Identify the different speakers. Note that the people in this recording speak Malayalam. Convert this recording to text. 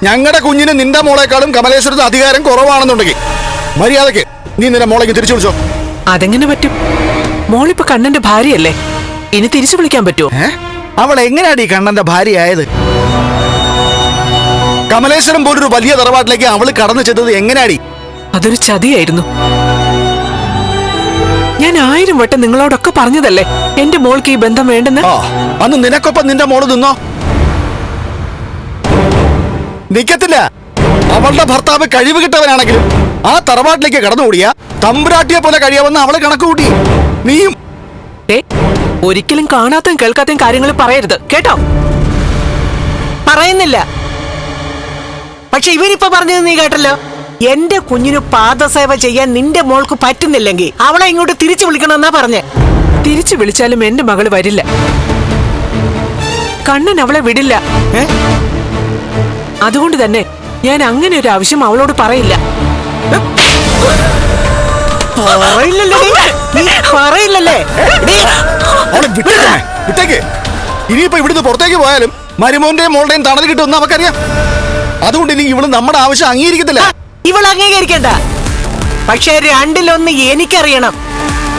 Speaker 1: ഞങ്ങളുടെ കുഞ്ഞിന് നിന്റെ മോളെക്കാളും കമലേശ്വരത്ത് അധികാരം കുറവാണെന്നുണ്ടെങ്കിൽ മര്യാദക്ക് നീ നിന്റെ മോളേക്ക് തിരിച്ചു വിളിച്ചോ.
Speaker 2: അതെങ്ങനെ പറ്റും? മോളിപ്പോ കണ്ണന്റെ ഭാര്യയല്ലേ, ഇനി തിരിച്ചു വിളിക്കാൻ പറ്റുമോ?
Speaker 1: അവൾ എങ്ങനെയാടി കണ്ണന്റെ ഭാര്യയായത്? കമലേശ്വരം പോലൊരു വലിയ തറവാട്ടിലേക്ക് അവള് കടന്നു ചെന്നത് എങ്ങനെയാടി?
Speaker 2: അതൊരു ചതിയായിരുന്നു. ഞാൻ 1000 വട്ടം നിങ്ങളോടൊക്കെ പറഞ്ഞതല്ലേ എന്റെ മോൾക്ക് ഈ ബന്ധം വേണ്ടെന്ന്.
Speaker 1: അന്ന് നിനക്കൊപ്പം നിന്റെ മോള് നിന്നോ? നിക്കത്തില്ല. അവളുടെ ഭർത്താവ് കഴിവ് കിട്ടവനാണെങ്കിലും ആ തറവാട്ടിലേക്ക് കടന്നുകൂടിയ തമ്പുരാട്ടിയെ പോലെ കഴിയാമെന്ന് അവള് കണക്ക് കൂട്ടി. നീയും
Speaker 2: ഒരിക്കലും കാണാത്തയും കേൾക്കാത്തയും കാര്യങ്ങൾ പറയരുത് കേട്ടോ.
Speaker 3: പറയുന്നില്ല, പക്ഷെ ഇവരിപ്പോ പറഞ്ഞത് നീ കേട്ടല്ലോ. എന്റെ കുഞ്ഞിന് പാദസേവ ചെയ്യാൻ നിന്റെ മോൾക്ക് പറ്റുന്നില്ലെങ്കിൽ അവളെ ഇങ്ങോട്ട് തിരിച്ചു വിളിക്കണമെന്നാ പറഞ്ഞേ.
Speaker 2: തിരിച്ചു വിളിച്ചാലും എന്റെ മകള് വരില്ല. കണ്ണൻ അവളെ വിടില്ല. അതുകൊണ്ട് തന്നെ ഞാൻ അങ്ങനെ ഒരു ആവശ്യം അവളോട് പറയില്ല.
Speaker 3: പറയില്ലല്ലേ?
Speaker 1: വിട്ടേക്ക്. ഇനിയിപ്പോ ഇവിടുന്ന് പുറത്തേക്ക് പോയാലും മരുമോന്റെയും മോളുടെയും തണൽ കിട്ടുമെന്ന് നമുക്കറിയാം. അതുകൊണ്ട് ഇനി ഇവള് നമ്മുടെ ആവശ്യം അംഗീകരിക്കത്തില്ല.
Speaker 3: ഇവൾ അംഗീകരിക്കണ്ട, പക്ഷെ 2-1 എനിക്കറിയണം.